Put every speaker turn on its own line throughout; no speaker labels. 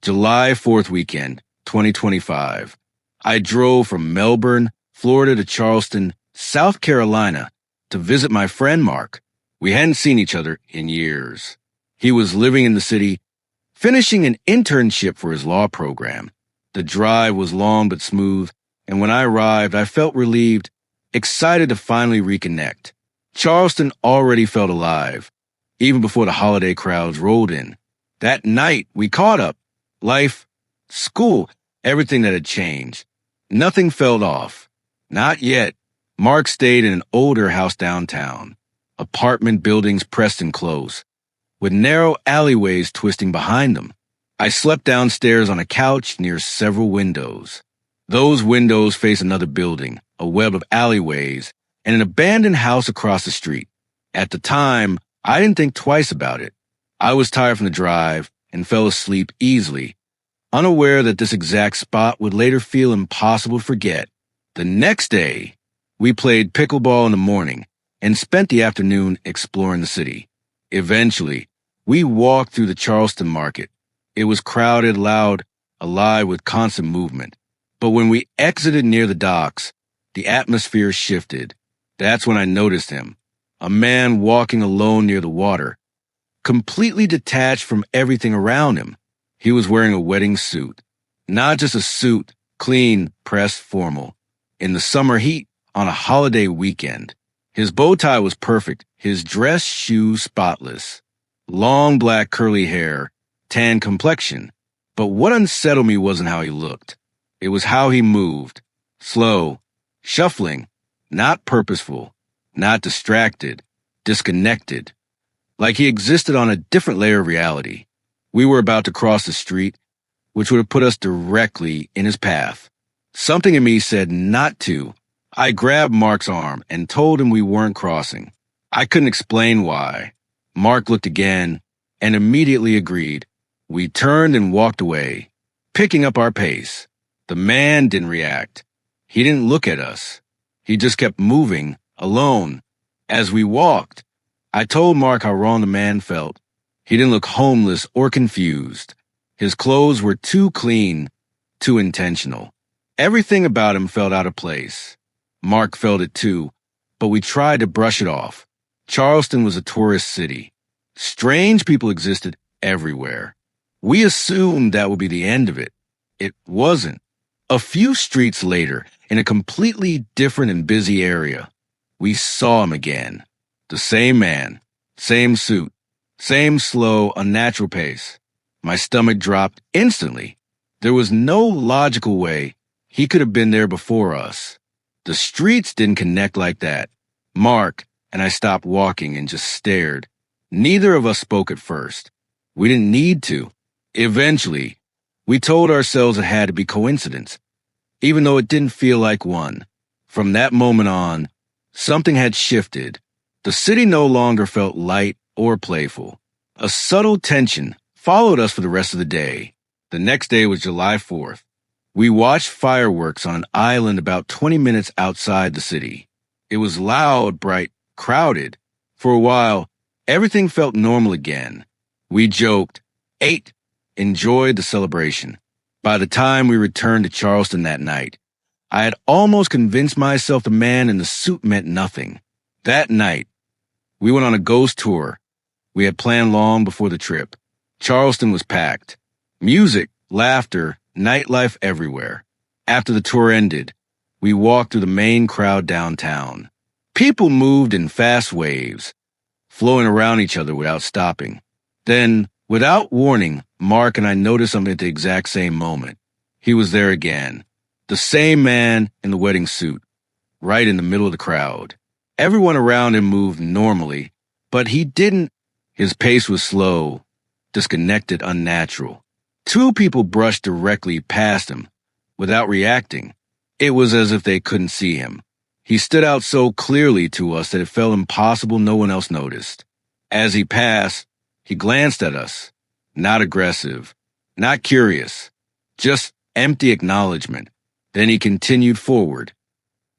July 4th weekend, 2025. I drove from Melbourne, Florida to Charleston, South Carolina to visit my friend Mark. We hadn't seen each other in years. He was living in the city, finishing an internship for his law program. The drive was long but smooth, and when I arrived, I felt relieved, excited to finally reconnect. Charleston already felt alive, even before the holiday crowds rolled in. That night, we caught up. Life, school, everything that had changed. Nothing felt off. Not yet. Mark stayed in an older house downtown. Apartment buildings pressed in close, with narrow alleyways twisting behind them. I slept downstairs on a couch near several windows. Those windows face another building, a web of alleyways, and an abandoned house across the street. At the time, I didn't think twice about it. I was tired from the drive and fell asleep easily, unaware that this exact spot would later feel impossible to forget. The next day, we played pickleball in the morning and spent the afternoon exploring the city. Eventually, we walked through the Charleston market. It was crowded, loud, alive with constant movement. But when we exited near the docks, the atmosphere shifted. That's when I noticed him, a man walking alone near the water, completely detached from everything around him. He was wearing a wedding suit. Not just a suit, clean, pressed, formal. In the summer heat, on a holiday weekend. His bow tie was perfect, his dress shoes spotless. Long black curly hair, tan complexion. But what unsettled me wasn't how he looked. It was how he moved. Slow, shuffling, not purposeful, not distracted, disconnected. Like he existed on a different layer of reality. We were about to cross the street, which would have put us directly in his path. Something in me said not to. I grabbed Mark's arm and told him we weren't crossing. I couldn't explain why. Mark looked again and immediately agreed. We turned and walked away, picking up our pace. The man didn't react. He didn't look at us. He just kept moving, alone. As we walked, I told Mark how wrong the man felt. He didn't look homeless or confused. His clothes were too clean, too intentional. Everything about him felt out of place. Mark felt it too, but we tried to brush it off. Charleston was a tourist city. Strange people existed everywhere. We assumed that would be the end of it. It wasn't. A few streets later, in a completely different and busy area, we saw him again. The same man, same suit, same slow, unnatural pace. My stomach dropped instantly. There was no logical way he could have been there before us. The streets didn't connect like that. Mark and I stopped walking and just stared. Neither of us spoke at first. We didn't need to. Eventually, we told ourselves it had to be coincidence, even though it didn't feel like one. From that moment on, something had shifted. The city no longer felt light or playful. A subtle tension followed us for the rest of the day. The next day was July 4th. We watched fireworks on an island about 20 minutes outside the city. It was loud, bright, crowded. For a while, everything felt normal again. We joked, ate, enjoyed the celebration. By the time we returned to Charleston that night, I had almost convinced myself the man in the suit meant nothing. That night, we went on a ghost tour we had planned long before the trip. Charleston was packed. Music, laughter, nightlife everywhere. After the tour ended, we walked through the main crowd downtown. People moved in fast waves, flowing around each other without stopping. Then, without warning, Mark and I noticed something at the exact same moment. He was there again. The same man in the wedding suit, right in the middle of the crowd. Everyone around him moved normally, but he didn't. His pace was slow, disconnected, unnatural. Two people brushed directly past him, without reacting. It was as if they couldn't see him. He stood out so clearly to us that it felt impossible no one else noticed. As he passed, he glanced at us. Not aggressive, not curious, just empty acknowledgement. Then he continued forward,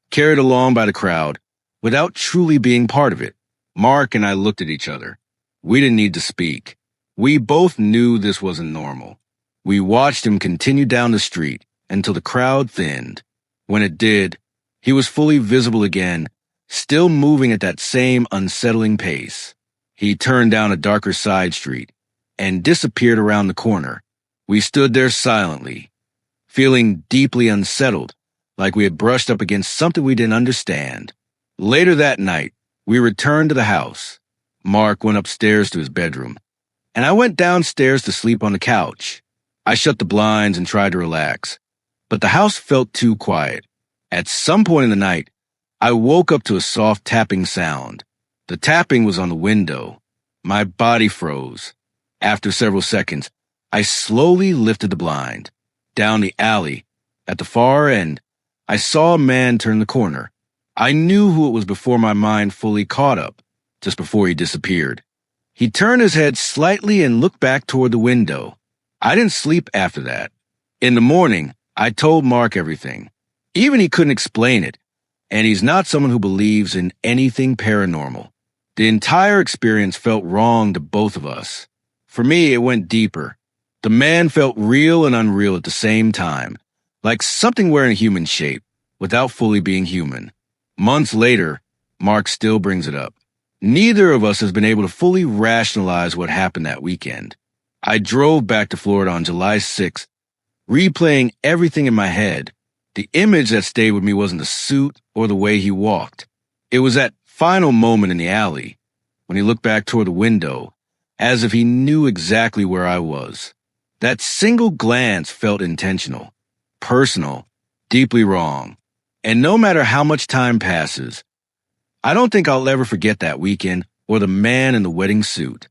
carried along by the crowd, without truly being part of it. Mark and I looked at each other. We didn't need to speak. We both knew this wasn't normal. We watched him continue down the street until the crowd thinned. When it did, he was fully visible again, still moving at that same unsettling pace. He turned down a darker side street and disappeared around the corner. We stood there silently, feeling deeply unsettled, like we had brushed up against something we didn't understand. Later that night, we returned to the house. Mark went upstairs to his bedroom, and I went downstairs to sleep on the couch. I shut the blinds and tried to relax, but the house felt too quiet. At some point in the night, I woke up to a soft tapping sound. The tapping was on the window. My body froze. After several seconds, I slowly lifted the blind. Down the alley, at the far end, I saw a man turn the corner. I knew who it was before my mind fully caught up, just before he disappeared. He turned his head slightly and looked back toward the window. I didn't sleep after that. In the morning, I told Mark everything. Even he couldn't explain it, and he's not someone who believes in anything paranormal. The entire experience felt wrong to both of us. For me, it went deeper. The man felt real and unreal at the same time, like something wearing a human shape, without fully being human. Months later, Mark still brings it up. Neither of us has been able to fully rationalize what happened that weekend. I drove back to Florida on July 6th, replaying everything in my head. The image that stayed with me wasn't the suit or the way he walked. It was that final moment in the alley, when he looked back toward the window, as if he knew exactly where I was. That single glance felt intentional, personal, deeply wrong. And no matter how much time passes, I don't think I'll ever forget that weekend or the man in the wedding suit.